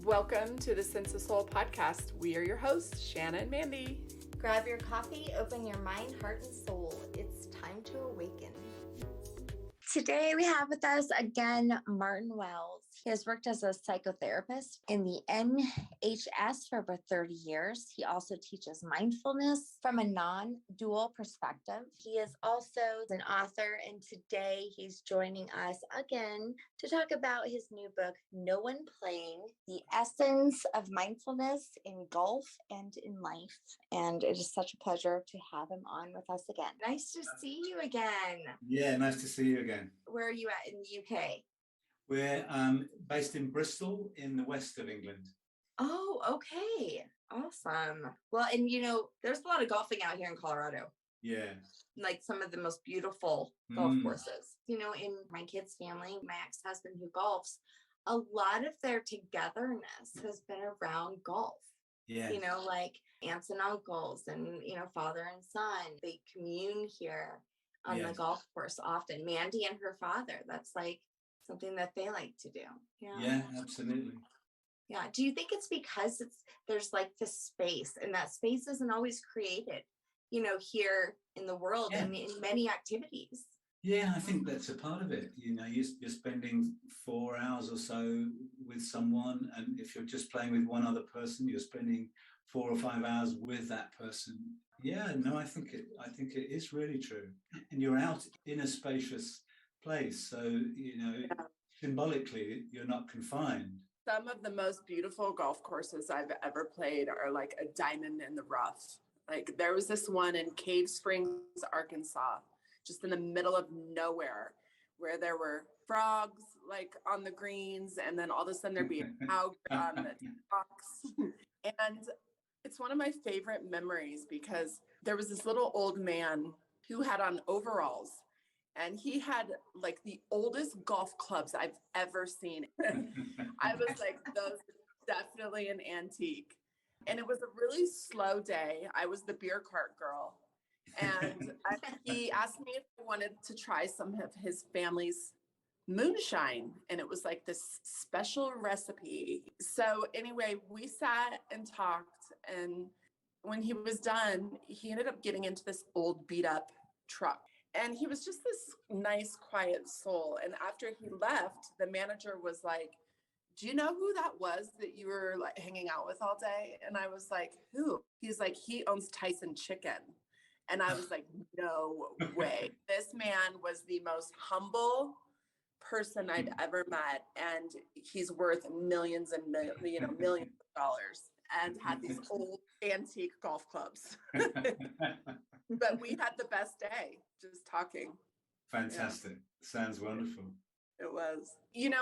Welcome to the Sense of Soul podcast. We are your hosts, Shanna and Mandy. Grab your coffee, open your mind, heart, and soul. It's time to awaken. Today we have with us again Martin Wells. He has worked as a psychotherapist in the NHS for over 30 years. He also teaches mindfulness from a non-dual perspective. He is also an author, and today he's joining us again to talk about his new book, No One Playing, The Essence of Mindfulness in Golf and in Life. And it is such a pleasure to have him on with us again. Nice to see you again. Yeah, nice to see you again. Where are you at in the UK? We're based in Bristol in the west of England. Oh, okay. Awesome. Well, and there's a lot of golfing out here in Colorado. Yeah. Like some of the most beautiful golf courses. In my kids' family, my ex-husband who golfs, a lot of their togetherness has been around golf. Yeah. Like aunts and uncles and, father and son, they commune here on the golf course often. Mandy and her father, that's like something that they like to do. Yeah, absolutely. Yeah. Do you think it's because there's like this space, and that space isn't always created, here in the world and in many activities? Yeah, I think that's a part of it. You're spending 4 hours or so with someone, and if you're just playing with one other person, you're spending 4 or 5 hours with that person. Yeah, no, I think it is really true. And you're out in a spacious place, so symbolically you're not confined. Some of the most beautiful golf courses I've ever played are like a diamond in the rough. Like there was this one in Cave Springs, Arkansas, just in the middle of nowhere, where there were frogs like on the greens, and then all of a sudden there'd be a cow on the box. And it's one of my favorite memories because there was this little old man who had on overalls, and he had like the oldest golf clubs I've ever seen. I was like, those are definitely an antique. And it was a really slow day. I was the beer cart girl. And he asked me if I wanted to try some of his family's moonshine. And it was like this special recipe. So anyway, we sat and talked. And when he was done, he ended up getting into this old beat up truck. And he was just this nice, quiet soul. And after he left, the manager was like, do you know who that was that you were like hanging out with all day? And I was like, who? He's like, he owns Tyson Chicken. And I was like, no way. This man was the most humble person I'd ever met. And he's worth millions and millions of dollars, and had these old antique golf clubs. But we had the best day just talking. Fantastic. Yeah. Sounds wonderful. It was.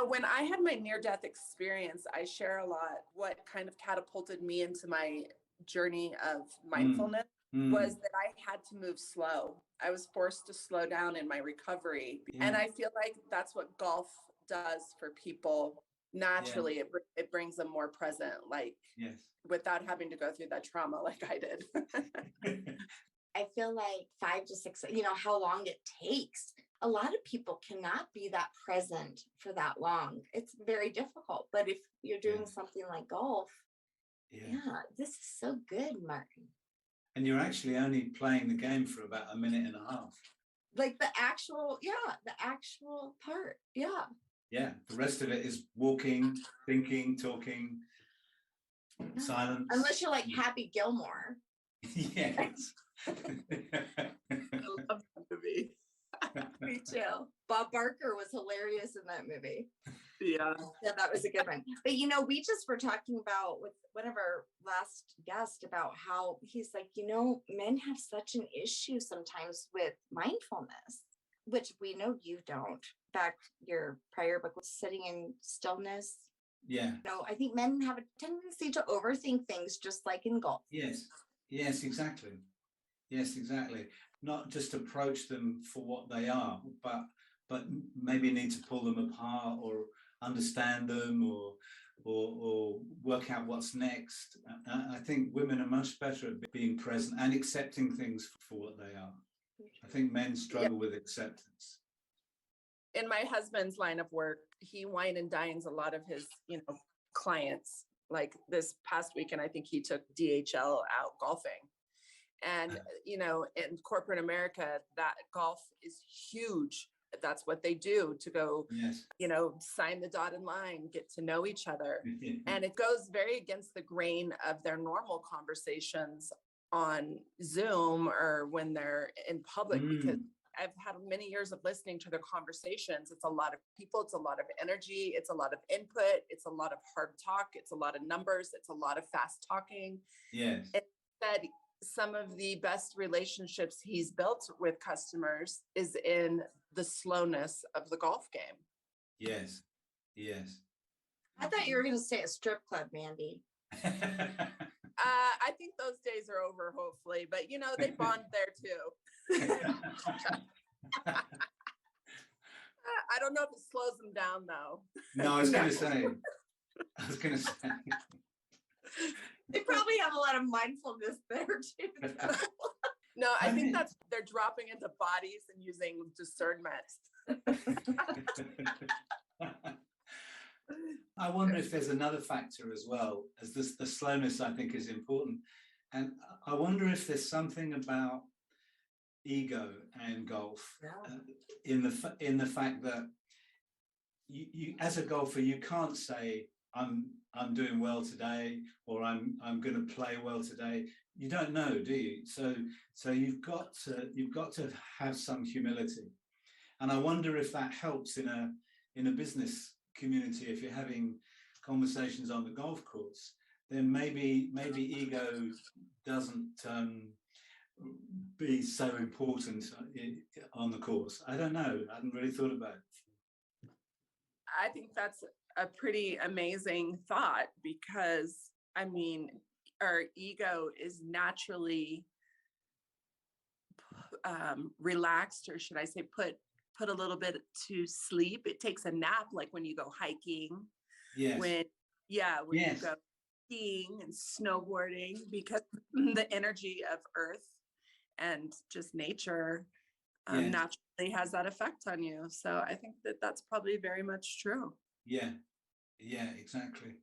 When I had my near-death experience, I share a lot. What kind of catapulted me into my journey of mindfulness was that I had to move slow. I was forced to slow down in my recovery. Yeah. And I feel like that's what golf does for people. Naturally, it brings them more present, like without having to go through that trauma like I did. I feel like 5 to 6, how long it takes. A lot of people cannot be that present for that long. It's very difficult. But if you're doing something like golf, this is so good, Martin. And you're actually only playing the game for about a minute and a half. Like the actual part. Yeah. Yeah. The rest of it is walking, thinking, talking, silence. Unless you're like Happy Gilmore. Yes. I love that movie. Me too. Bob Barker was hilarious in that movie. Yeah, that was a good one. But we just were talking about with one of our last guests about how he's like, men have such an issue sometimes with mindfulness, which we know you don't. In fact, your prior book was Sitting in Stillness. Yeah. I think men have a tendency to overthink things, just like in golf. Yes, exactly. Not just approach them for what they are, but maybe need to pull them apart or understand them or work out what's next. I think women are much better at being present and accepting things for what they are. I think men struggle with acceptance. In my husband's line of work, he wine and dines a lot of his, clients. Like this past weekend, I think he took DHL out golfing. And, you know, in corporate America, that golf is huge. That's what they do to go, Yes. you know, sign the dotted line, get to know each other. And it goes very against the grain of their normal conversations on Zoom or when they're in public, because I've had many years of listening to their conversations. It's a lot of people, it's a lot of energy, it's a lot of input, it's a lot of hard talk, it's a lot of numbers, it's a lot of fast talking. Yes. It said some of the best relationships he's built with customers is in the slowness of the golf game. Yes. Yes. I thought you were going to say a strip club, Mandy. I think those days are over, hopefully, but you know, they bond there too. I don't know if it slows them down though. No, I was going to say. They probably have a lot of mindfulness there too. No, I think that's, they're dropping into bodies and using discernment. I wonder if there's another factor as well, as the slowness I think is important. And I wonder if there's something about ego and golf in the fact that you as a golfer, you can't say I'm doing well today, or I'm going to play well today. You don't know, do you? So you've got to have some humility. And I wonder if that helps in a business community. If you're having conversations on the golf course, then maybe ego doesn't be so important on the course. I don't know. I hadn't really thought about it. I think that's a pretty amazing thought, because I mean, our ego is naturally relaxed, or should I say put a little bit to sleep. It takes a nap, like when you go hiking. Yes. When yes. you go skiing and snowboarding, because the energy of earth and just nature naturally has that effect on you. So I think that that's probably very much true. Yeah, exactly.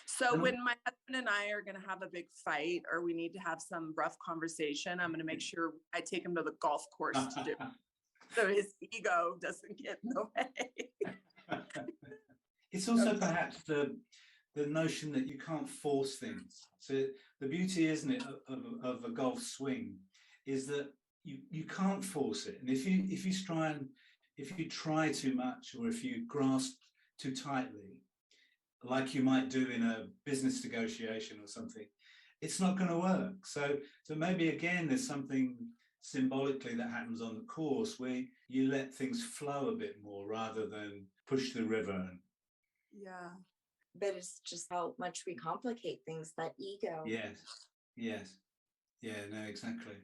So when my husband and I are going to have a big fight, or we need to have some rough conversation, I'm going to make sure I take him to the golf course to do it, so his ego doesn't get in the way. It's also perhaps the notion that you can't force things. So the beauty, isn't it, of a golf swing, is that you can't force it. And if you try too much, or if you grasp too tightly, like you might do in a business negotiation or something, it's not going to work. So maybe again, there's something symbolically that happens on the course where you let things flow a bit more rather than push the river. Yeah. But it's just how much we complicate things, that ego. Yes. Yeah, no, exactly.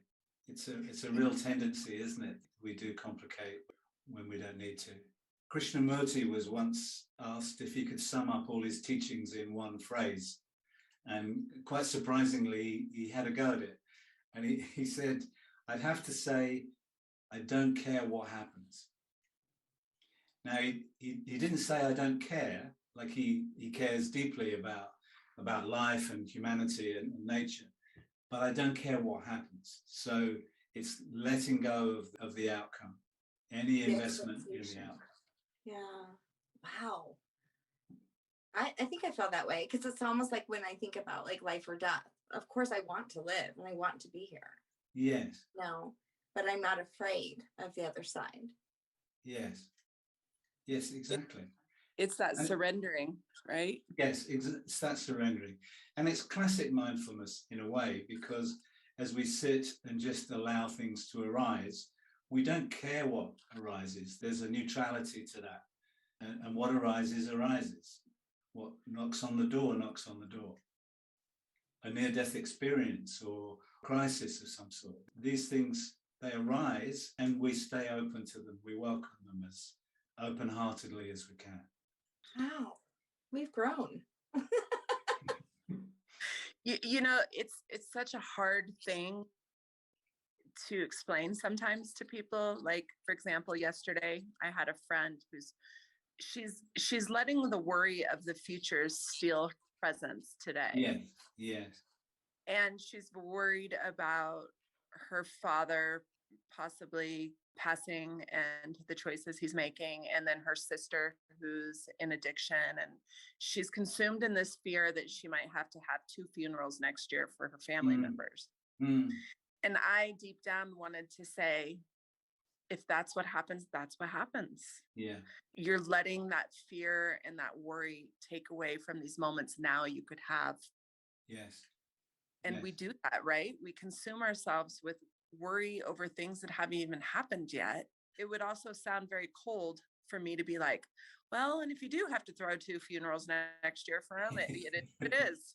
It's a real tendency, isn't it? We do complicate when we don't need to. Krishnamurti was once asked if he could sum up all his teachings in one phrase. And quite surprisingly, he had a go at it. And he said, I'd have to say, I don't care what happens. Now, he didn't say I don't care, like he cares deeply about life and humanity and nature, but I don't care what happens. So it's letting go of the outcome, any investment in the outcome. Yeah. Wow. I think I felt that way, because it's almost like when I think about like life or death. Of course, I want to live and I want to be here. Yes. No, but I'm not afraid of the other side. Yes, exactly. It's that surrendering, right? Yes, it's that surrendering. And it's classic mindfulness in a way, because as we sit and just allow things to arise, we don't care what arises. There's a neutrality to that. And what arises, arises. What knocks on the door, knocks on the door. A near-death experience or crisis of some sort. These things, they arise and we stay open to them. We welcome them as open-heartedly as we can. Wow, we've grown. You know, it's such a hard thing to explain sometimes to people. Like, for example, yesterday I had a friend she's letting the worry of the future steal presence today. Yes, yes. And she's worried about her father possibly passing and the choices he's making, and then her sister who's in addiction, and she's consumed in this fear that she might have to have 2 funerals next year for her family members. And I deep down wanted to say, if that's what happens, that's what happens. Yeah. You're letting that fear and that worry take away from these moments now you could have. Yes. And we do that, right? We consume ourselves with worry over things that haven't even happened yet. It would also sound very cold for me to be like, well, and if you do have to throw 2 funerals next year for him, it is.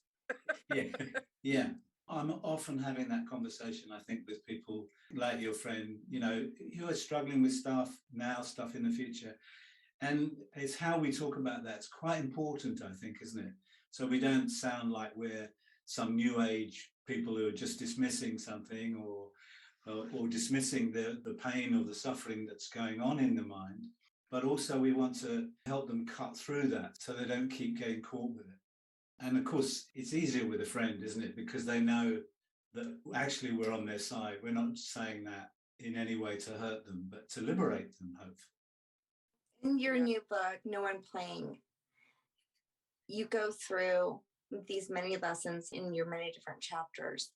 Yeah. I'm often having that conversation, I think, with people like your friend, who are struggling with stuff now, stuff in the future. And it's how we talk about that. It's quite important, I think, isn't it? So we don't sound like we're some new age people who are just dismissing something or dismissing the pain or the suffering that's going on in the mind. But also we want to help them cut through that so they don't keep getting caught with it. And of course, it's easier with a friend, isn't it? Because they know that actually we're on their side. We're not saying that in any way to hurt them, but to liberate them, hopefully. In your new book, No One Playing, you go through these many lessons in your many different chapters.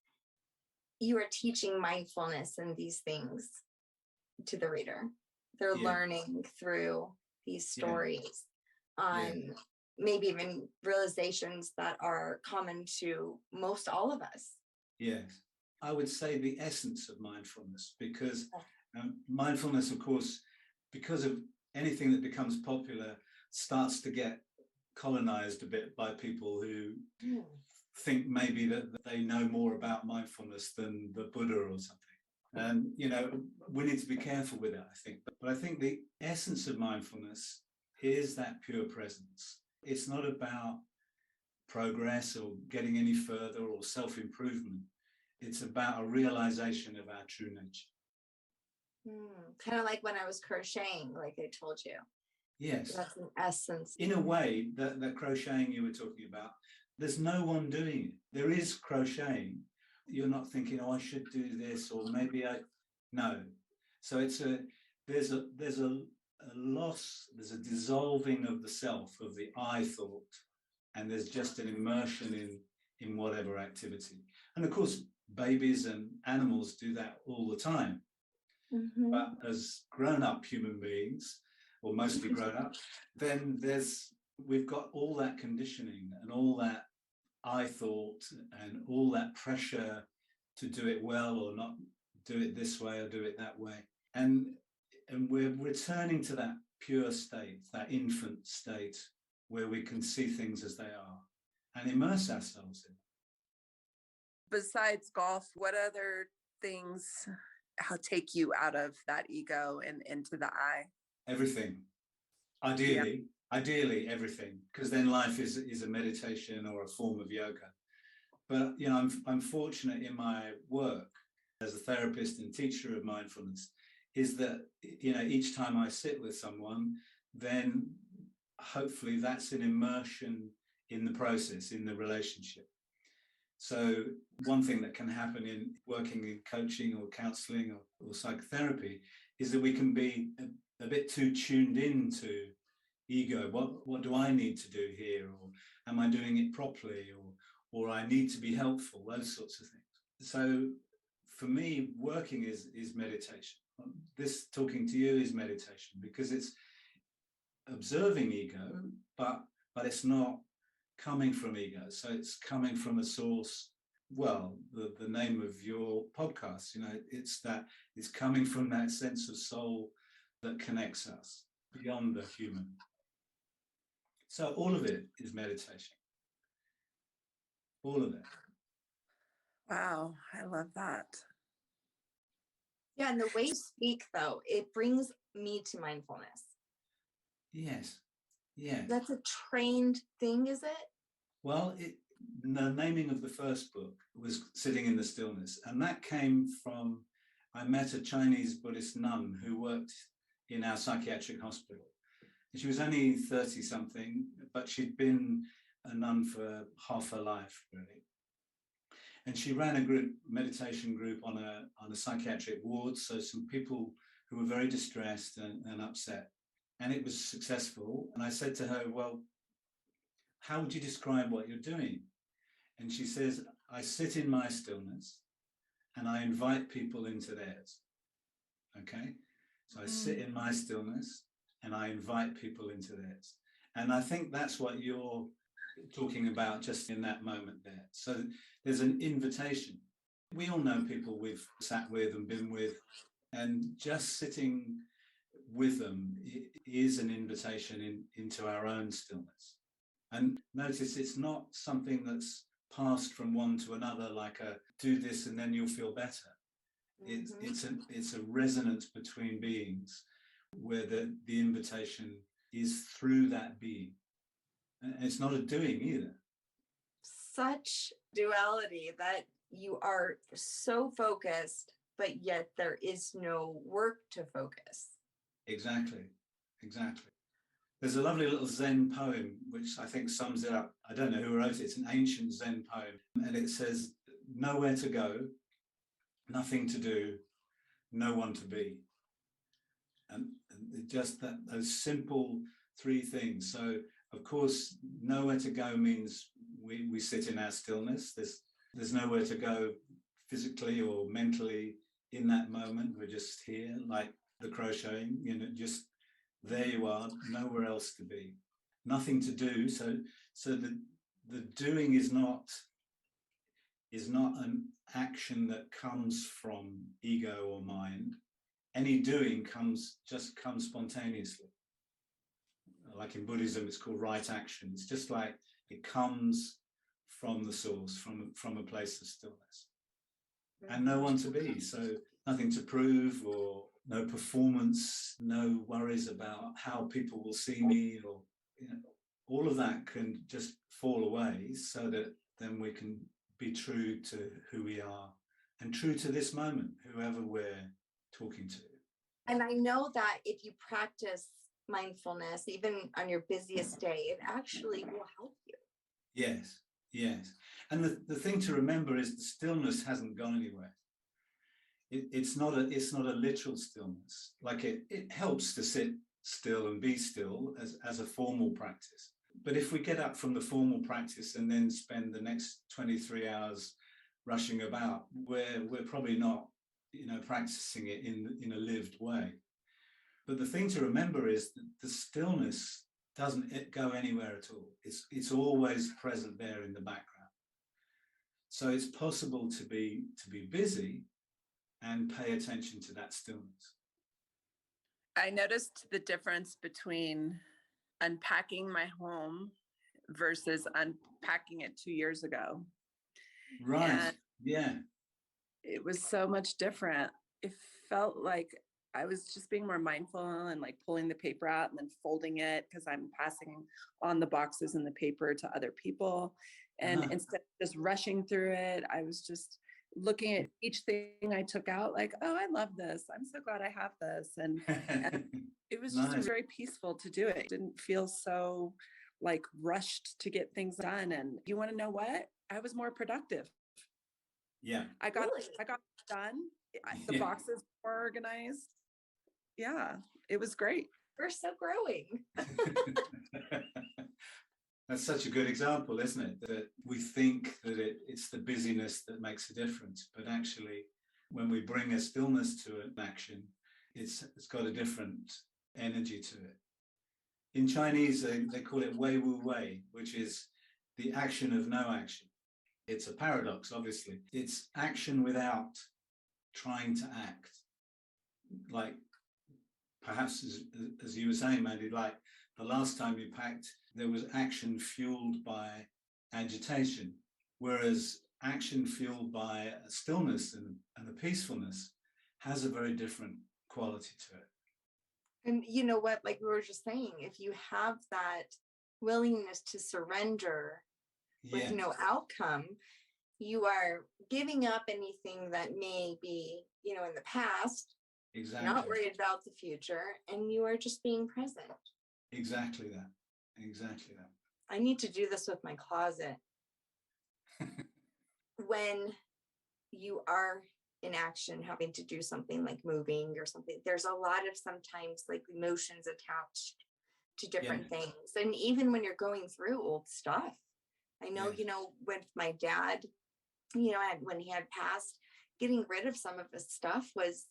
You are teaching mindfulness and these things to the reader. They're learning through these stories on maybe even realizations that are common to most all of us. Yes. I would say the essence of mindfulness, because mindfulness, of course, because of anything that becomes popular, starts to get colonized a bit by people who think maybe that they know more about mindfulness than the Buddha or something. And, we need to be careful with it, I think. But I think the essence of mindfulness is that pure presence. It's not about progress or getting any further or self-improvement. It's about a realization of our true nature. Kind of like when I was crocheting, like I told you. Yes. That's an essence. In a way, that crocheting you were talking about, there's no one doing it. There is crocheting. You're not thinking, I should do this, or maybe no. So there's a loss, there's a dissolving of the self, of the I thought, and there's just an immersion in whatever activity. And of course, babies and animals do that all the time. But as grown-up human beings, or mostly grown-up, then we've got all that conditioning and all that I thought and all that pressure to do it well or not do it this way or do it that way. And we're returning to that pure state, that infant state where we can see things as they are and immerse ourselves in. Besides golf, what other things take you out of that ego and into the I? Everything. Ideally everything, because then life is a meditation or a form of yoga. But I'm fortunate in my work as a therapist and teacher of mindfulness is that each time I sit with someone, then hopefully that's an immersion in the process, in the relationship. So one thing that can happen in working in coaching or counseling or psychotherapy is that we can be a bit too tuned into ego. What do I need to do here? Or am I doing it properly? Or I need to be helpful, those sorts of things. So for me, working is meditation. This talking to you is meditation because it's observing ego, but it's not coming from ego. So it's coming from a source. Well, the name of your podcast, it's coming from that sense of soul that connects us beyond the human. So all of it is meditation. All of it. Wow, I love that. Yeah, and the way you speak, though, it brings me to mindfulness. Yes. Yeah. That's a trained thing, is it? Well, the naming of the first book was Sitting in the Stillness. And that came from, I met a Chinese Buddhist nun who worked in our psychiatric hospital. She was only 30-something, but she'd been a nun for half her life, really. And she ran a meditation group on a psychiatric ward, so some people who were very distressed and upset. And it was successful. And I said to her, well, how would you describe what you're doing? And she says, I sit in my stillness and I invite people into theirs. Okay? So I sit in my stillness and I invite people into theirs. And I think that's what you're talking about just in that moment there. So there's an invitation. We all know people we've sat with and been with, and just sitting with them is an invitation into our own stillness. And notice it's not something that's passed from one to another, like a do this and then you'll feel better. It's a resonance between beings where the invitation is through that being. And it's not a doing either. Such duality that you are so focused, but yet there is no work to focus. Exactly. There's a lovely little Zen poem which I think sums it up. I don't know who wrote it. It's an ancient Zen poem. And it says, nowhere to go, nothing to do, no one to be. And just those simple three things. So, of course, nowhere to go means we sit in our stillness. There's nowhere to go physically or mentally in that moment. We're just here, like the crocheting, just there you are, nowhere else to be, nothing to do. So the doing is not an action that comes from ego or mind. Any doing comes spontaneously. Like in Buddhism, it's called right action. It's just like it comes from the source, from a place of stillness. And no one to be, so nothing to prove, or no performance, no worries about how people will see me, or all of that can just fall away, so that then we can be true to who we are and true to this moment, whoever we're talking to. And I know that if you practice mindfulness, even on your busiest day, it actually will help you. Yes. And the thing to remember is the stillness hasn't gone anywhere. It's not a literal stillness. Like it helps to sit still and be still as a formal practice. But if we get up from the formal practice and then spend the next 23 hours rushing about, we're probably not, practicing it in a lived way. But the thing to remember is that the stillness doesn't go anywhere at all. It's always present there in the background. So it's possible to be busy and pay attention to that stillness. I noticed the difference between unpacking my home versus unpacking it 2 years ago. Right. And yeah. It was so much different. It felt like I was just being more mindful and like pulling the paper out and then folding it, because I'm passing on the boxes and the paper to other people. And instead of just rushing through it, I was just looking at each thing I took out like, oh, I love this. I'm so glad I have this. And it was just very peaceful to do it. It didn't feel so like rushed to get things done. And you want to know what? I was more productive. Yeah. I got done. The boxes were organized. Yeah, it was great. We're so growing. That's such a good example, isn't it? That we think that it's the busyness that makes a difference, but actually, when we bring a stillness to an action, it's got a different energy to it. In Chinese, they call it wei wu wei, which is the action of no action. It's a paradox, obviously. It's action without trying to act. Like, perhaps as you were saying, Mandy, like the last time you packed, there was action fueled by agitation, whereas action fueled by stillness and the peacefulness has a very different quality to it. And you know what, like we were just saying, if you have that willingness to surrender with no outcome, you are giving up anything that may be, in the past. Exactly. Not worried about the future, and you are just being present. Exactly that. I need to do this with my closet. When you are in action, having to do something like moving or something, there's a lot of sometimes like emotions attached to different things. And even when you're going through old stuff, I know, with my dad, when he had passed, getting rid of some of his stuff was,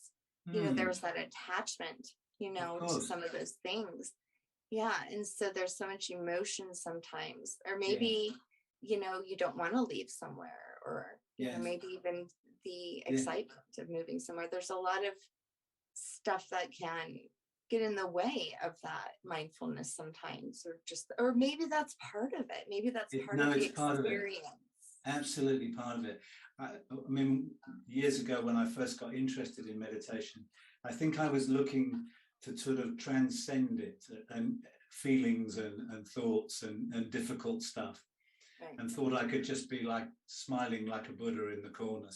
there was that attachment, to some of those things. Yeah. And so there's so much emotion sometimes, or maybe, you don't want to leave somewhere, or maybe even the excitement of moving somewhere. There's a lot of stuff that can get in the way of that mindfulness sometimes, or maybe that's part of it. Maybe that's part of the experience. Absolutely part of it. I mean, years ago when I first got interested in meditation, I think I was looking to sort of transcend it, and feelings and thoughts and difficult stuff. Right. And thought I could just be like smiling like a Buddha in the corner.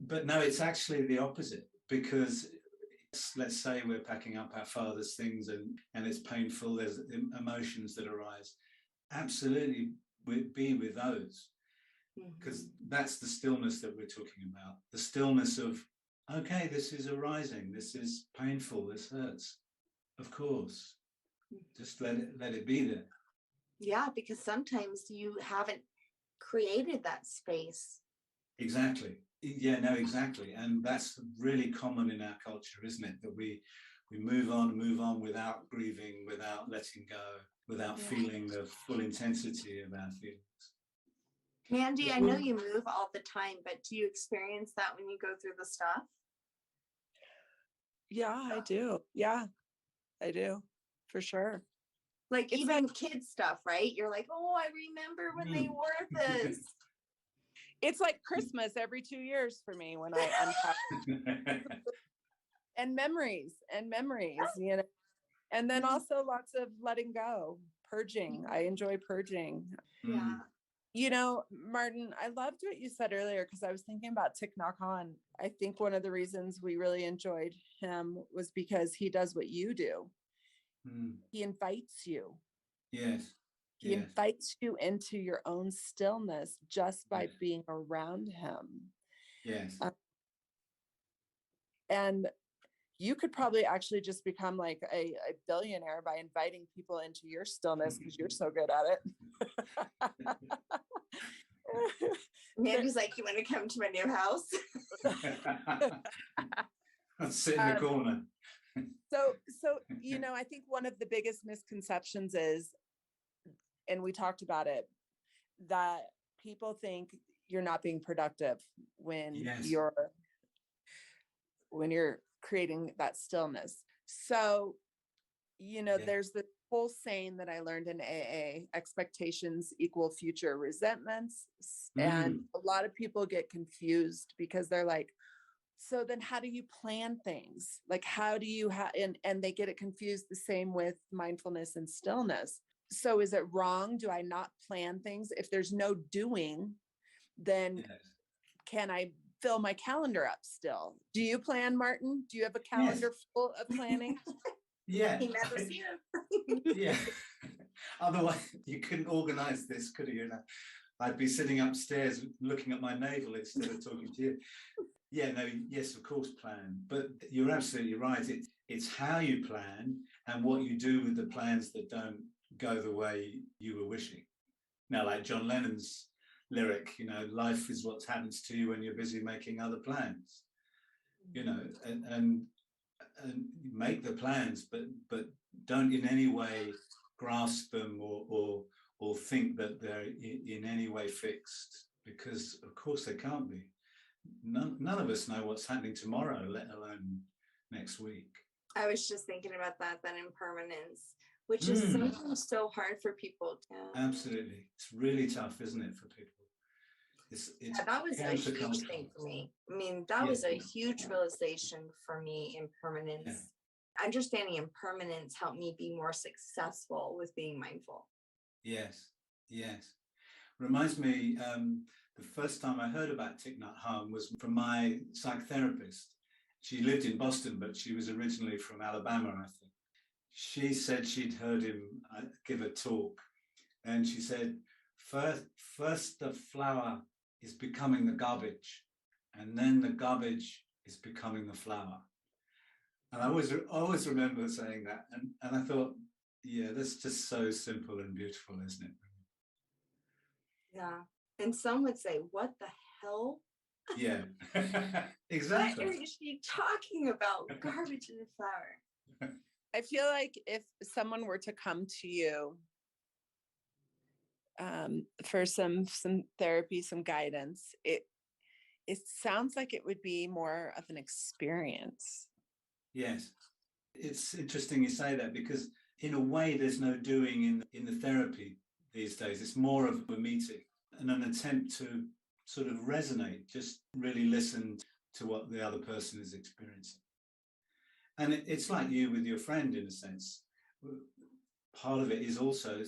but no, it's actually the opposite, because let's say we're packing up our father's things and it's painful, there's emotions that arise. Absolutely be with those, because that's the stillness that we're talking about. The stillness of, okay, this is arising, this is painful, this hurts. Of course, just let it be there. Yeah, because sometimes you haven't created that space. Exactly. Yeah, no, exactly. And that's really common in our culture, isn't it? That we move on without grieving, without letting go, without feeling the full intensity of our feelings. Mandy, I know you move all the time, but do you experience that when you go through the stuff? Yeah, I do. Yeah, I do, for sure. Like it's even kids stuff, right? You're like, oh, I remember when they wore this. It's like Christmas every 2 years for me when I unpack. and memories, and then also lots of letting go, purging. I enjoy purging. Yeah. Martin, I loved what you said earlier, because I was thinking about Thich Nhat Hanh. I think one of the reasons we really enjoyed him was because he does what you do. He invites you. Yes. He invites you into your own stillness just by being around him. Yes. And you could probably actually just become like a billionaire by inviting people into your stillness, because you're so good at it. Mandy's like, you want to come to my new house? I'll sit in the corner. So, I think one of the biggest misconceptions is, and we talked about it, that people think you're not being productive when you're creating that stillness. So, there's the whole saying that I learned in AA: expectations equal future resentments. And a lot of people get confused because they're like, so then how do you plan things? Like, how do you and they get it confused the same with mindfulness and stillness. So is it wrong? Do I not plan things? If there's no doing, then can I fill my calendar up still? Do you plan, Martin? Do you have a calendar full of planning? Yeah. He never sees Yeah. Otherwise, you couldn't organize this, could you? I'd be sitting upstairs looking at my navel instead of talking to you. Yeah, no, yes, of course, plan. But you're absolutely right. It's how you plan and what you do with the plans that don't go the way you were wishing. Now, like John Lennon's lyric, life is what happens to you when you're busy making other plans. And make the plans, but don't in any way grasp them or think that they're in any way fixed, because of course they can't be. None of us know what's happening tomorrow, let alone next week. I was just thinking about that impermanence, which is sometimes so hard for people to. Absolutely. It's really tough, isn't it, for people? That was a huge thing for me. I mean, that was a huge realization for me, impermanence. Yeah. Understanding impermanence helped me be more successful with being mindful. Yes. Reminds me, the first time I heard about Thich Nhat Hanh was from my psychotherapist. She lived in Boston, but she was originally from Alabama, I think. she said she'd heard him give a talk, and she said, first the flower is becoming the garbage, and then the garbage is becoming the flower. And I always remember saying that, and I thought, yeah, that's just so simple and beautiful, isn't it? Yeah. And some would say, what the hell? Yeah, exactly. What is she talking about? Garbage in a flower. I feel like if someone were to come to you for some therapy, some guidance, it sounds like it would be more of an experience. Yes, it's interesting you say that, because in a way there's no doing in the therapy these days. It's more of a meeting and an attempt to sort of resonate, just really listen to what the other person is experiencing. And it's like you with your friend, in a sense. Part of it is also,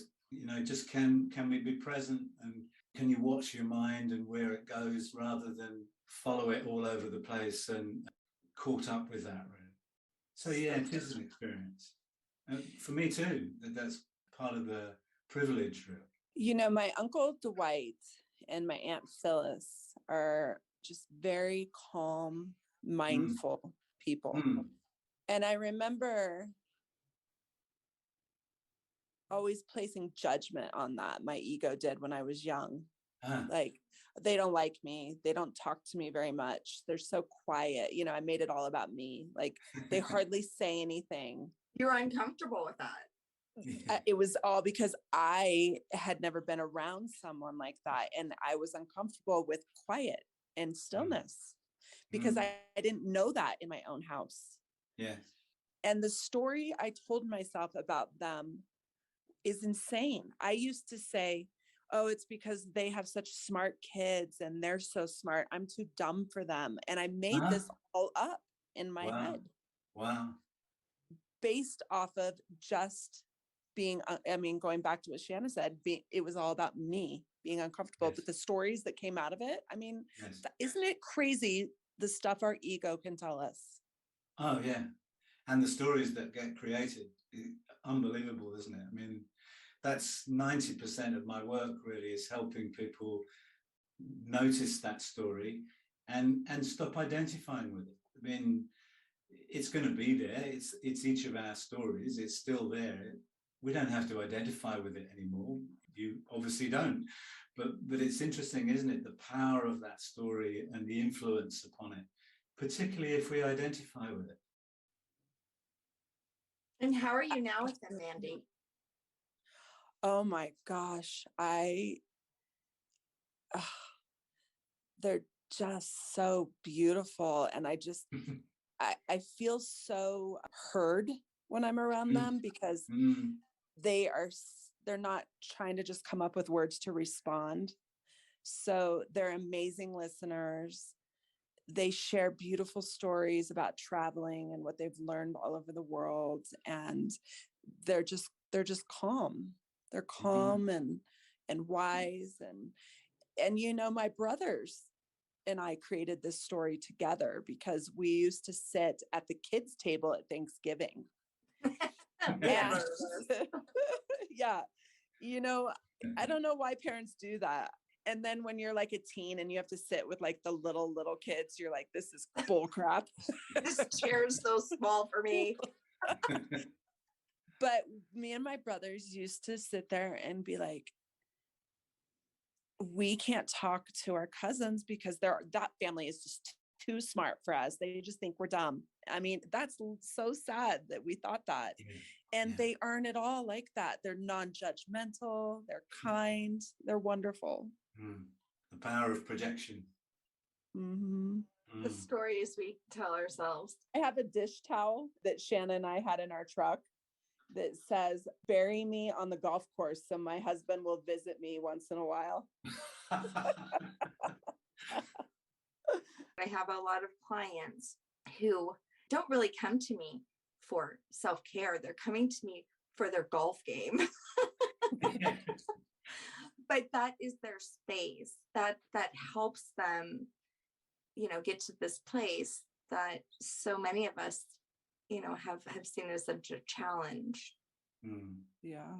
just can we be present, and can you watch your mind and where it goes, rather than follow it all over the place and caught up with that, really. So yeah, it is an experience. For me too, that's part of the privilege, really. My Uncle Dwight and my Aunt Phyllis are just very calm, mindful people. And I remember always placing judgment on that. My ego did when I was young. Like, they don't like me. They don't talk to me very much. They're so quiet. I made it all about me. Like, they hardly say anything. You're uncomfortable with that. It was all because I had never been around someone like that. And I was uncomfortable with quiet and stillness because I didn't know that in my own house. Yeah. And the story I told myself about them is insane. I used to say, oh, it's because they have such smart kids and they're so smart. I'm too dumb for them. And I made this all up in my head. Wow. Based off of just being, going back to what Shanna said, it was all about me being uncomfortable. Yes. But the stories that came out of it, Isn't it crazy the stuff our ego can tell us? Oh, yeah. And the stories that get created, unbelievable, isn't it? That's 90% of my work, really, is helping people notice that story and stop identifying with it. It's going to be there. It's each of our stories. It's still there. We don't have to identify with it anymore. You obviously don't. But it's interesting, isn't it? The power of that story and the influence upon it, particularly if we identify with it. And how are you now with them, Mandy? Oh my gosh. They're just so beautiful. And I feel so heard when I'm around them, because they're not trying to just come up with words to respond. So they're amazing listeners. They share beautiful stories about traveling and what they've learned all over the world. And they're just calm. They're calm and wise. And my brothers and I created this story together because we used to sit at the kids' table at Thanksgiving. Yeah. Yeah. I don't know why parents do that. And then when you're like a teen and you have to sit with like the little kids, you're like, this is bull crap. This chair is so small for me. But me and my brothers used to sit there and be like, we can't talk to our cousins because that family is just too smart for us. They just think we're dumb. That's so sad that we thought that. And they aren't at all like that. They're non-judgmental. They're kind. They're wonderful. The power of projection. The stories we tell ourselves. I have a dish towel that Shanna and I had in our truck that says, bury me on the golf course so my husband will visit me once in a while. I have a lot of clients who don't really come to me for self-care. They're coming to me for their golf game. But that is their space. That helps them, get to this place that so many of us, have seen it as such a challenge. Yeah.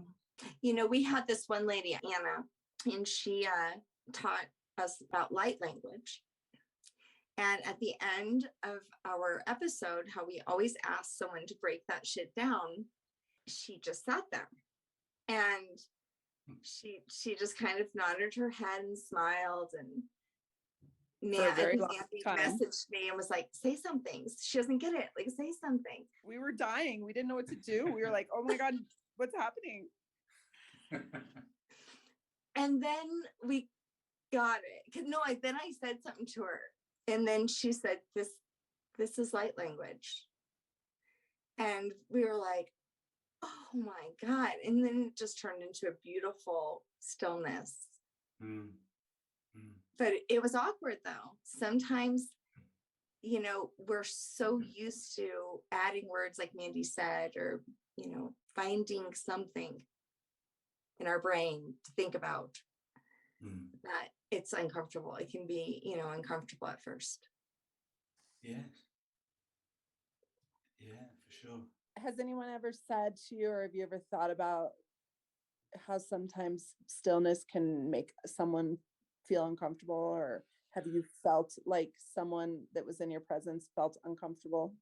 We had this one lady, Anna, and she taught us about light language. And at the end of our episode, how we always ask someone to break that shit down, she just sat there and she just kind of nodded her head and smiled, and I think Nancy messaged me and was like, say something. She doesn't get it. Like, say something. We were dying. We didn't know what to do. We were like, oh my God, what's happening? And then we got it. Then I said something to her. And then she said, this is light language. And we were like, oh my God. And then it just turned into a beautiful stillness. But it was awkward though. Sometimes, we're so used to adding words like Mandy said, or, finding something in our brain to think about that it's uncomfortable. It can be, uncomfortable at first. Yes. Yeah, for sure. Has anyone ever said to you, or have you ever thought about how sometimes stillness can make someone feel uncomfortable, or have you felt like someone that was in your presence felt uncomfortable?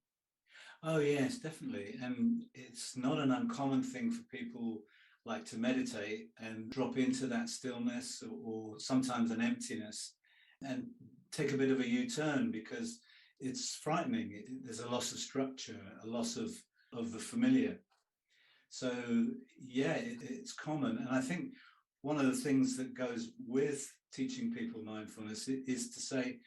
Oh yes, definitely. And it's not an uncommon thing for people like to meditate and drop into that stillness, or sometimes an emptiness, and take a bit of a U-turn because it's frightening. There's a loss of structure, a loss of the familiar. So yeah, it's common. And I think one of the things that goes with teaching people mindfulness is to say,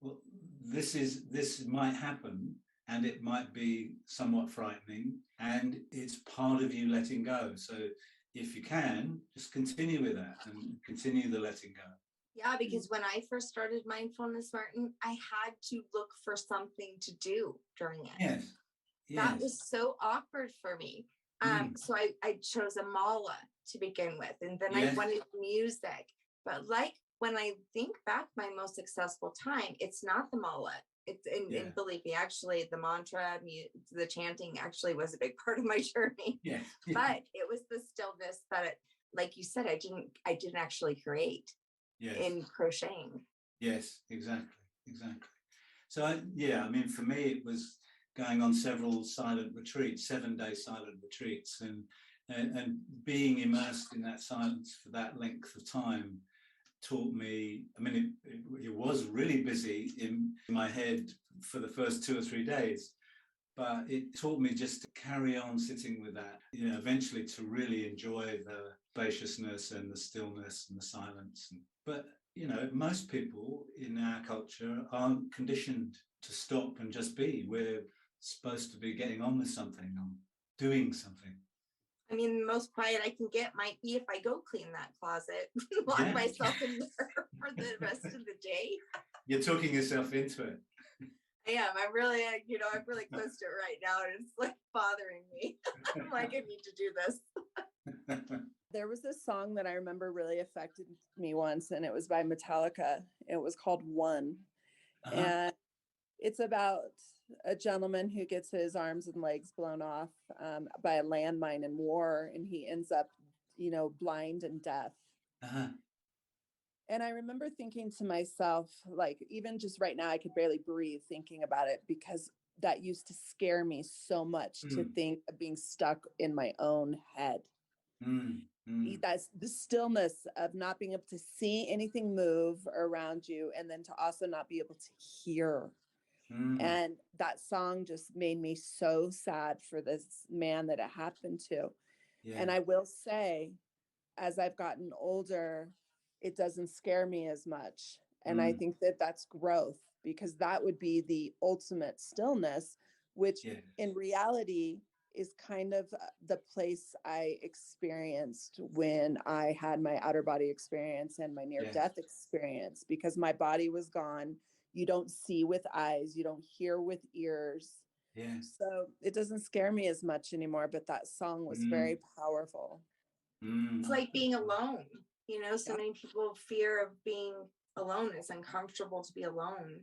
well, this might happen, and it might be somewhat frightening, and it's part of you letting go. So if you can, just continue with that and continue the letting go. Yeah, because when I first started mindfulness, Martin, I had to look for something to do during it. Yes. That was so awkward for me. So I chose a mala to begin with, and then I wanted music. But like when I think back, my most successful time, it's not the mala. It's and believe me, actually, the mantra, the chanting actually was a big part of my journey. Yeah. But it was the stillness that, like you said, I didn't actually create in crocheting. Yes, exactly. So I mean, for me, it was going on several silent retreats, 7-day silent retreats, and being immersed in that silence for that length of time taught me. I mean, it was really busy in my head for the first 2 or 3 days, but it taught me just to carry on sitting with that, eventually to really enjoy the spaciousness and the stillness and the silence. But most people in our culture aren't conditioned to stop and just be. We're supposed to be getting on with something or doing something. I mean, the most quiet I can get might be if I go clean that closet, lock myself in there for the rest of the day. You're talking yourself into it. I am. I'm really, I'm really close to it right now, and it's like bothering me. I'm like, I need to do this. There was this song that I remember really affected me once, and it was by Metallica. It was called One. And it's about a gentleman who gets his arms and legs blown off by a landmine in war, and he ends up, blind and deaf. And I remember thinking to myself, like, even just right now, I could barely breathe thinking about it, because that used to scare me so much to think of being stuck in my own head. That's the stillness of not being able to see anything move around you, and then to also not be able to hear. And that song just made me so sad for this man that it happened to. And I will say, as I've gotten older, it doesn't scare me as much. And I think that that's growth, because that would be the ultimate stillness, which in reality is kind of the place I experienced when I had my outer body experience and my near-death experience, because my body was gone. You don't see with eyes, you don't hear with ears. So it doesn't scare me as much anymore, but that song was very powerful. It's like being alone. So many people fear of being alone. It's uncomfortable to be alone.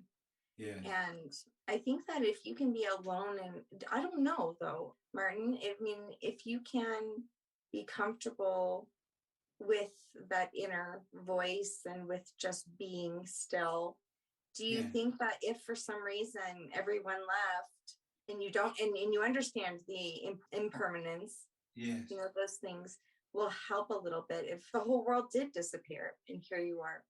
Yeah. And I think that if you can be alone, and I don't know though, Martin, I mean, if you can be comfortable with that inner voice and with just being still, do you think that if for some reason everyone left and you don't, and you understand the impermanence, Yes. you know, those things will help a little bit if the whole world did disappear and here you are?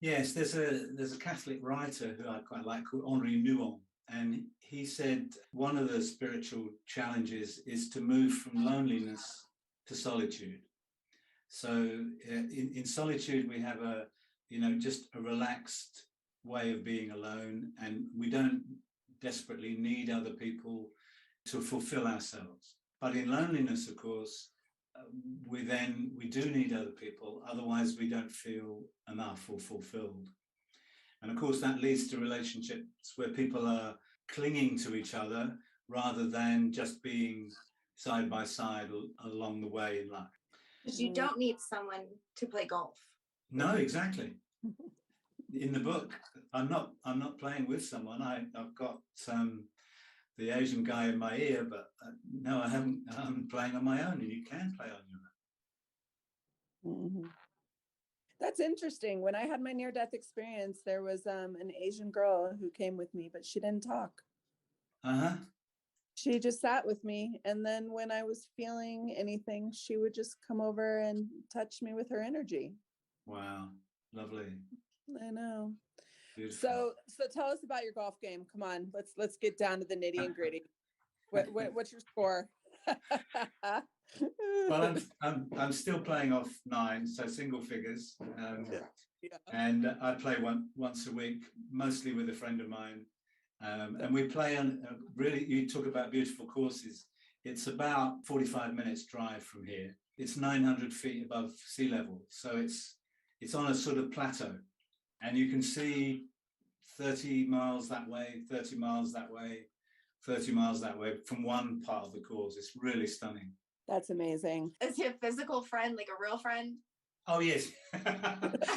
Yes, there's a Catholic writer who I quite like called Henri Nouwen, and he said one of the spiritual challenges is to move from loneliness to solitude. So in solitude we have just a relaxed way of being alone, and we don't desperately need other people to fulfill ourselves. But in loneliness, of course, we do need other people, otherwise we don't feel enough or fulfilled. And of course that leads to relationships where people are clinging to each other rather than just being side by side along the way in life. Because you don't need someone to play golf. No, exactly. In the book, I'm not playing with someone. I've got the Asian guy in my ear, but no, I haven't. I'm playing on my own, and you can play on your own. Mm-hmm. That's interesting. When I had my near-death experience, there was an Asian girl who came with me, but she didn't talk. Uh-huh. She just sat with me, and then when I was feeling anything, she would just come over and touch me with her energy. Wow, lovely. I know. Beautiful. So tell us about your golf game. Come on, let's get down to the nitty and gritty. What's your score? Well, I'm still playing off 9, so single figures, and I play once a week, mostly with a friend of mine, and we play on really. You talk about beautiful courses. It's about 45 minutes drive from here. It's 900 feet above sea level, so it's on a sort of plateau, and you can see 30 miles that way, 30 miles that way, 30 miles that way from one part of the course. It's really stunning. That's amazing. Is he a physical friend, like a real friend? Oh, yes.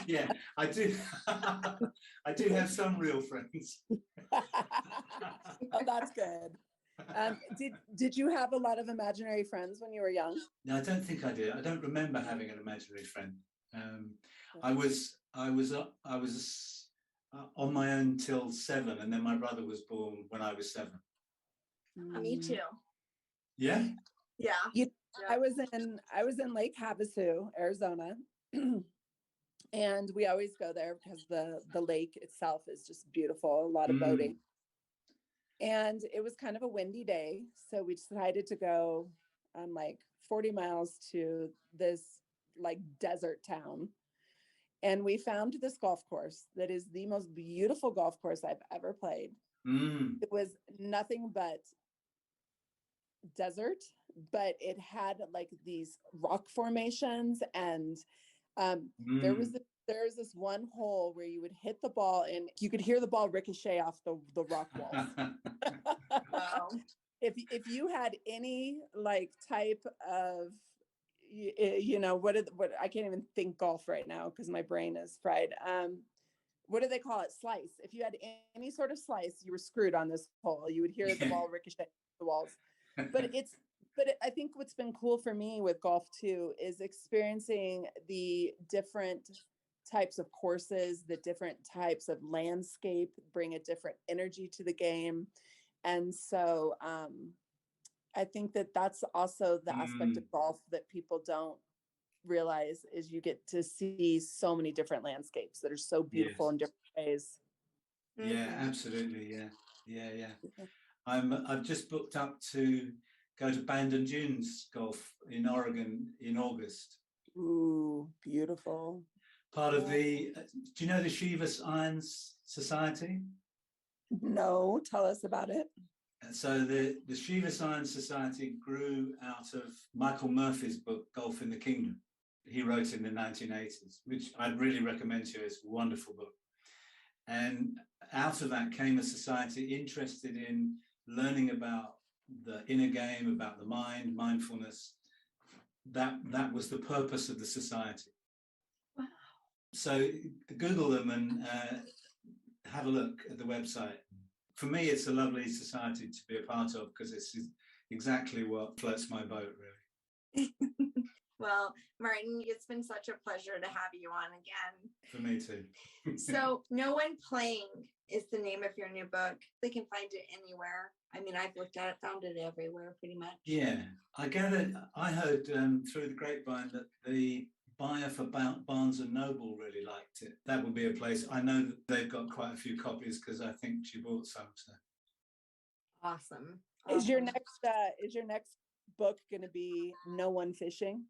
Yeah, I do. I do have some real friends. Oh, that's good. Did you have a lot of imaginary friends when you were young? No, I don't think I did. I don't remember having an imaginary friend. I was on my own till 7, and then my brother was born when I was 7. Me too. Yeah. Yeah. I was in Lake Havasu, Arizona, and we always go there because the lake itself is just beautiful. A lot of boating, and it was kind of a windy day, so we decided to go on like 40 miles to this like desert town. And we found this golf course that is the most beautiful golf course I've ever played. It was nothing but desert, but it had like these rock formations, and there's this one hole where you would hit the ball and you could hear the ball ricochet off the rock walls. Wow. If you had any like type of what I can't even think golf right now because my brain is fried. What do they call it? Slice. If you had any sort of slice, you were screwed on this hole. You would hear the ball ricochet off the walls. But I think what's been cool for me with golf too is experiencing the different types of courses, the different types of landscape, bring a different energy to the game. And so I think that that's also the aspect of golf that people don't realize is you get to see so many different landscapes that are so beautiful in different ways. Yeah, absolutely. Yeah. I've just booked up to go to Bandon Dunes Golf in Oregon in August. Ooh, beautiful. Part of the, do you know the Shiva Science Society? No, tell us about it. So the Shiva Science Society grew out of Michael Murphy's book, Golf in the Kingdom. He wrote in the 1980s, which I'd really recommend to you. It's a wonderful book. And out of that came a society interested in learning about the inner game, about the mind, mindfulness. That was the purpose of the society. Wow. So Google them and have a look at the website. for me, it's a lovely society to be a part of, because it's exactly what floats my boat, really. Well, Martin, it's been such a pleasure to have you on again. For me too. So, No One Playing is the name of your new book. They can find it anywhere. I mean, I've looked at it, found it everywhere pretty much. Yeah, I heard through the grapevine that the buyer for Barnes and Noble really liked it. That would be a place. I know that they've got quite a few copies because I think she bought some. So. Awesome. Is your next book going to be No One Fishing?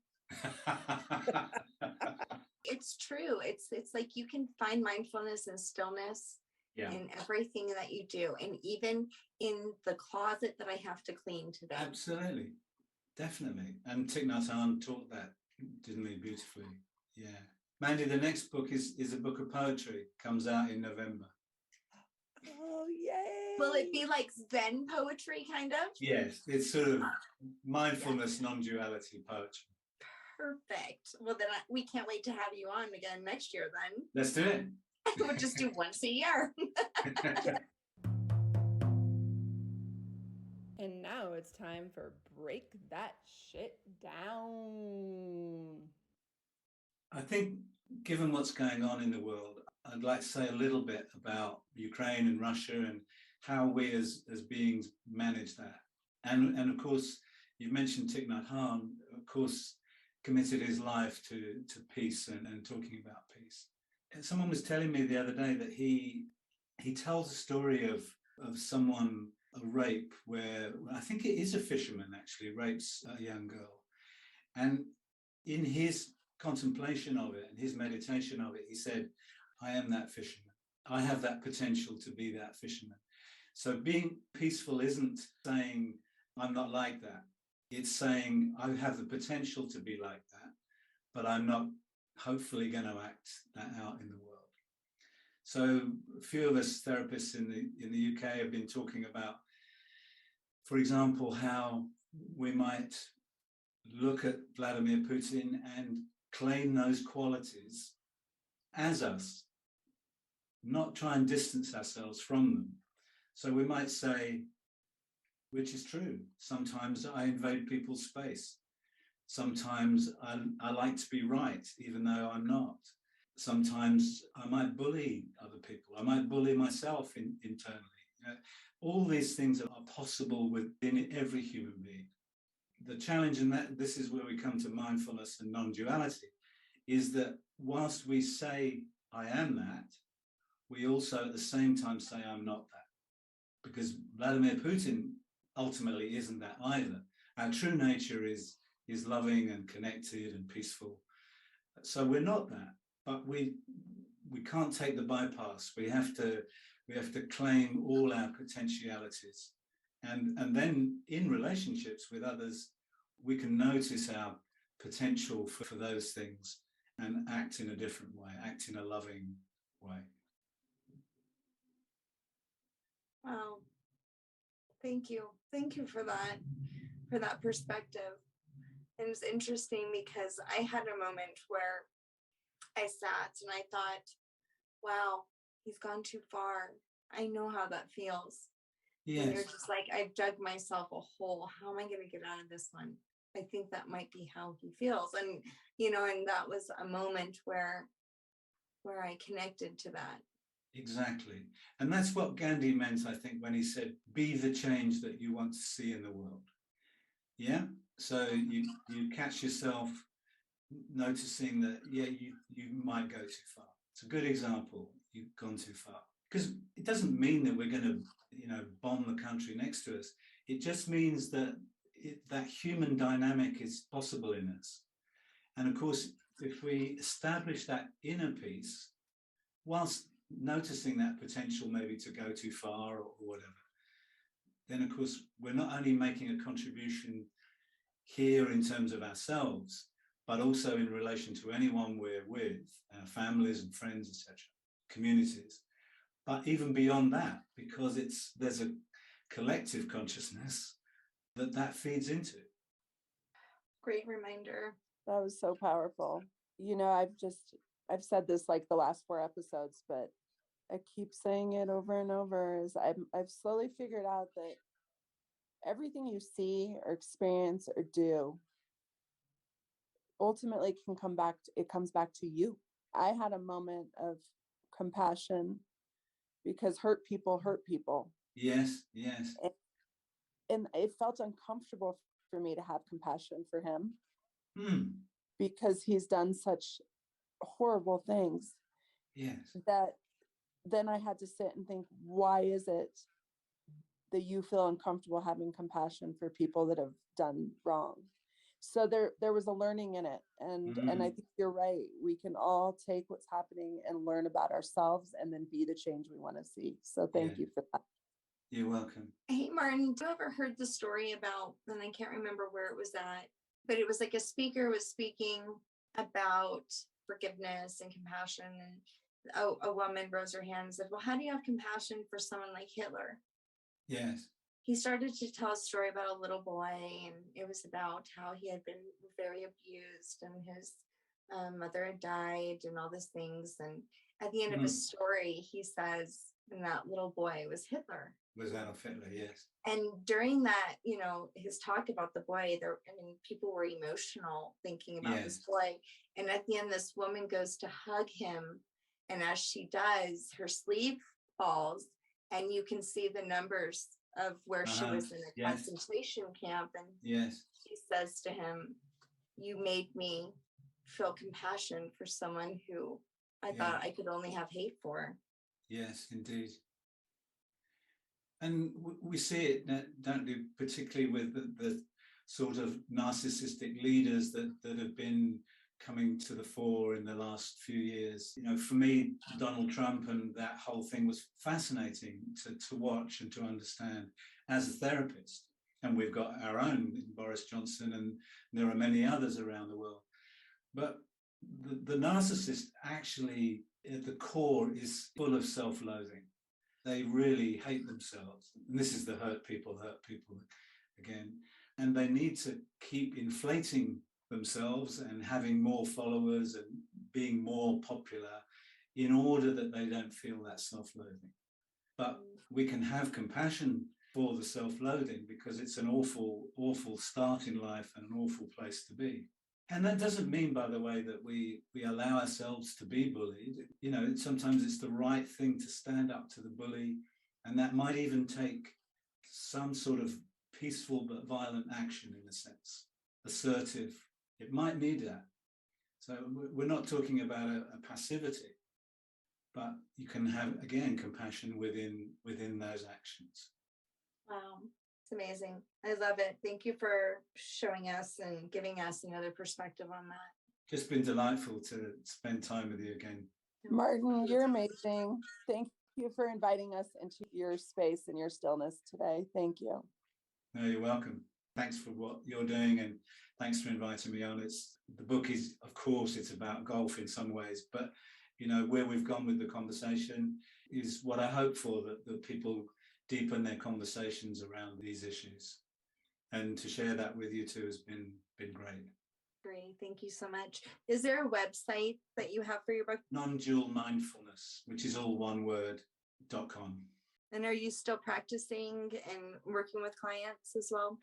It's true. It's like you can find mindfulness and stillness in everything that you do, and even in the closet that I have to clean today. Absolutely, definitely. And Thich Nhat Hanh taught that, didn't he, beautifully? Yeah. Mandy, the next book is a book of poetry. Comes out in November. Oh, yay! Will it be like Zen poetry, kind of? Yes, it's sort of mindfulness, non-duality poetry. Perfect. Well, then we can't wait to have you on again next year then. Let's do it. We'll just do once a year. And now it's time for Break That Shit Down. I think, given what's going on in the world, I'd like to say a little bit about Ukraine and Russia and how we as beings manage that. And of course, you've mentioned Thich Nhat Hanh, of course, committed his life to peace and talking about peace. And someone was telling me the other day that he tells a story of someone, a rape, where I think it is a fisherman actually rapes a young girl. And in his contemplation of it and his meditation of it, he said, I am that fisherman. I have that potential to be that fisherman. So being peaceful isn't saying, I'm not like that. It's saying, I have the potential to be like that, but I'm not hopefully going to act that out in the world. So a few of us therapists in the UK have been talking about, for example, how we might look at Vladimir Putin and claim those qualities as us, not try and distance ourselves from them. So we might say, which is true, sometimes I invade people's space. Sometimes I like to be right, even though I'm not. Sometimes I might bully other people. I might bully myself internally. You know, all these things are possible within every human being. The challenge in that, this is where we come to mindfulness and non-duality, is that whilst we say, I am that, we also at the same time say, I'm not that. Because Vladimir Putin ultimately isn't that either. Our true nature is loving and connected and peaceful. So we're not that, but we can't take the bypass. We have to claim all our potentialities. And then in relationships with others, we can notice our potential for those things and act in a different way, act in a loving way. Wow. Thank you. Thank you for that perspective. And it's interesting because I had a moment where I sat and I thought, wow, he's gone too far. I know how that feels. Yes. And you're just like, I've dug myself a hole. How am I going to get out of this one? I think that might be how he feels. And, and that was a moment where I connected to that. Exactly. And that's what Gandhi meant, I think, when he said, be the change that you want to see in the world. Yeah. So you catch yourself noticing that, you might go too far. It's a good example. You've gone too far. Because it doesn't mean that we're going to, bomb the country next to us. It just means that that human dynamic is possible in us. And of course, if we establish that inner peace, whilst noticing that potential maybe to go too far or whatever, then of course, we're not only making a contribution here in terms of ourselves, but also in relation to anyone we're with, our families and friends, etc., communities. But even beyond that, because there's a collective consciousness that feeds into. Great reminder. That was so powerful. I've said this like the last 4 episodes, but I keep saying it over and over, is I've slowly figured out that everything you see or experience or do ultimately it comes back to you. I had a moment of compassion because hurt people hurt people. Yes, yes. And it felt uncomfortable for me to have compassion for him because he's done such horrible things. Yes. That then I had to sit and think, why is it that you feel uncomfortable having compassion for people that have done wrong? So there was a learning in it. And I think you're right. We can all take what's happening and learn about ourselves and then be the change we want to see. So thank you for that. You're welcome. Hey, Martin, do you ever heard the story about, and I can't remember where it was at, but it was like a speaker was speaking about forgiveness and compassion. And a woman rose her hand and said, well, how do you have compassion for someone like Hitler? Yes. He started to tell a story about a little boy, and it was about how he had been very abused and his mother had died and all these things. And at the end of his story, he says, and that little boy was Hitler. Was Adolf Hitler, yes. And during that, his talk about the boy, people were emotional thinking about this boy. And at the end, this woman goes to hug him. And as she does, her sleeve falls, and you can see the numbers of where she was in a concentration camp. And she says to him, you made me feel compassion for someone who I thought I could only have hate for. Yes, indeed. And we see it, don't we, particularly with the sort of narcissistic leaders that have been coming to the fore in the last few years. For me, Donald Trump and that whole thing was fascinating to watch and to understand as a therapist. And we've got our own, Boris Johnson, and there are many others around the world. But the narcissist actually, at the core, is full of self-loathing. They really hate themselves. And this is the hurt people again. And they need to keep inflating themselves and having more followers and being more popular in order that they don't feel that self-loathing. But we can have compassion for the self-loathing because it's an awful, awful start in life and an awful place to be. And that doesn't mean, by the way, that we allow ourselves to be bullied. Sometimes it's the right thing to stand up to the bully, and that might even take some sort of peaceful but violent action, in a sense, assertive. It might need that. So we're not talking about a passivity, but you can have, again, compassion within those actions. Wow. It's amazing. I love it. Thank you for showing us and giving us another perspective on that. Just been delightful to spend time with you again. Martin, you're amazing. Thank you for inviting us into your space and your stillness today. Thank you. No, you're welcome. Thanks for what you're doing, and thanks for inviting me on. The book is, of course, it's about golf in some ways, but where we've gone with the conversation is what I hope for, that people deepen their conversations around these issues. And to share that with you too has been great. Great. Thank you so much. Is there a website that you have for your book? Non-Dual Mindfulness, which is all one word, .com. And are you still practicing and working with clients as well?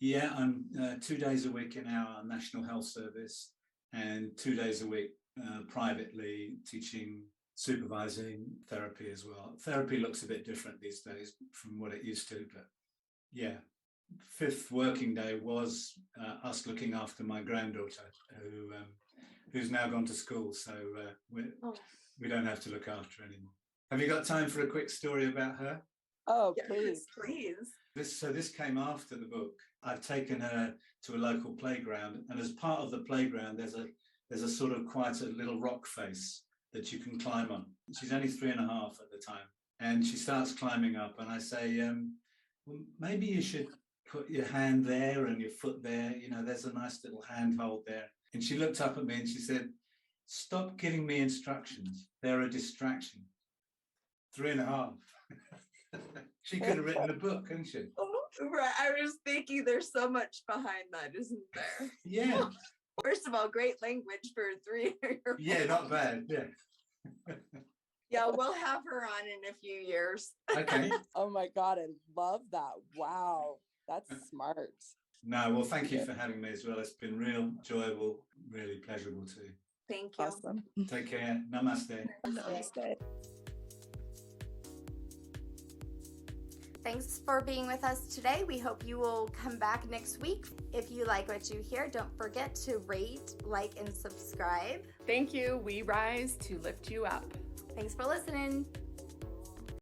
Yeah, I'm 2 days a week in our National Health Service and 2 days a week privately teaching, supervising therapy as well. Therapy looks a bit different these days from what it used to, but yeah. 5th working day was us looking after my granddaughter, who's now gone to school, so we don't have to look after her anymore. Have you got time for a quick story about her? Oh, please. This came after the book. I've taken her to a local playground, and as part of the playground, there's a sort of quite a little rock face that you can climb on. She's only 3.5 at the time, and she starts climbing up, and I say, well, maybe you should put your hand there and your foot there. There's a nice little handhold there. And she looked up at me and she said, stop giving me instructions. They're a distraction. 3.5. She could have written a book, couldn't she? Right. I was thinking there's so much behind that, isn't there? Yeah. First of all, great language for a 3-year-old. Yeah, not bad. Yeah. Yeah, we'll have her on in a few years. Okay. Oh my God, I love that. Wow, that's smart. No, well, thank you for having me as well. It's been real enjoyable, really pleasurable too. Thank you. Awesome. Take care. Namaste. Namaste. Thanks for being with us today. We hope you will come back next week. If you like what you hear, don't forget to rate, like, and subscribe. Thank you. We rise to lift you up. Thanks for listening.